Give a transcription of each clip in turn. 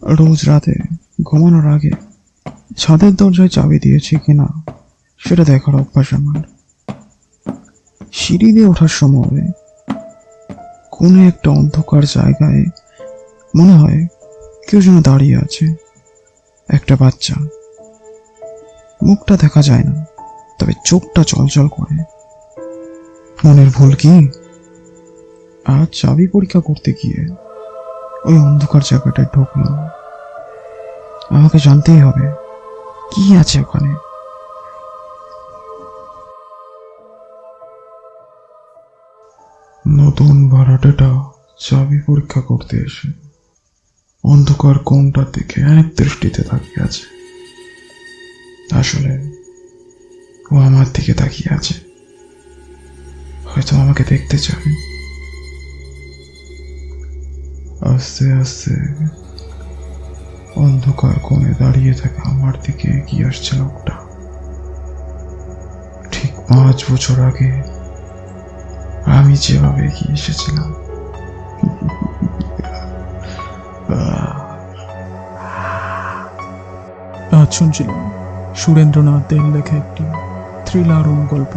রোজ রাতে ঘুমানোর আগে ছাদের দরজায় চাবি দিয়েছি কিনা সেটা দেখার অভ্যাস আমার। সিঁড়ি দিয়ে ওঠার সময় কোনো একটা অন্ধকার জায়গায় মনে হয় কেউ যেন দাঁড়িয়ে আছে। একটা বাচ্চা, মুখটা দেখা যায় না, তবে চোখটা চলচল করে। মনের ভুল কি, আজ চাবি পরীক্ষা করতে গিয়ে ওই অন্ধকার জায়গাটায় ঢুকলাম। আমাকে জানতেই হবে কি আছে ওখানে। নতুন ভাড়াটেটা চাবি পরীক্ষা করতে এসে অন্ধকার কোণটার দিকে এক দৃষ্টিতে তাকিয়ে আছে। আসলে ও আমার দিকে তাকিয়ে আছে, হয়তো আমাকে দেখতে চায়। আস্তে আস্তে অন্ধকার কোণে দাঁড়িয়ে থাকা আমার দিকে এগিয়ে আসছে লোকটা। ঠিক 5 বছর আগে আমি যেভাবে এগিয়ে এসেছিলাম। আজ শুনছিলাম সুরেন্দ্রনাথ দেল লেখা একটি থ্রিলার গল্প,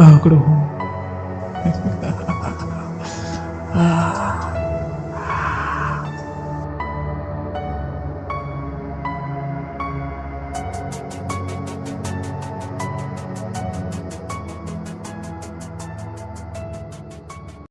আগ্রহ।